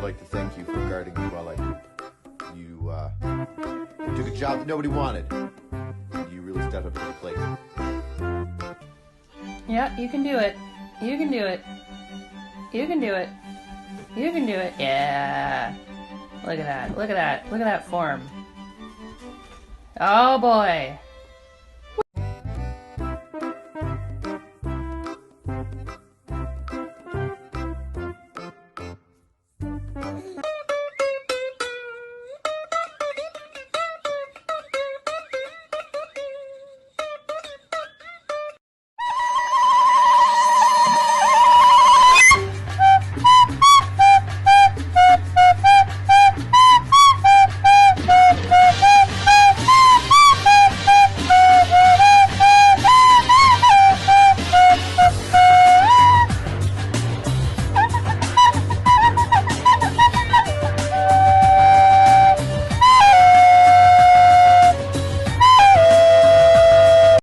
like to thank you for guarding me while I poop. You took a job that nobody wanted. You really stepped up to the plate. Yeah, you can do it. You can do it. You can do it. You can do it. Yeah. Look at that. Look at that. Look at that form. Oh boy.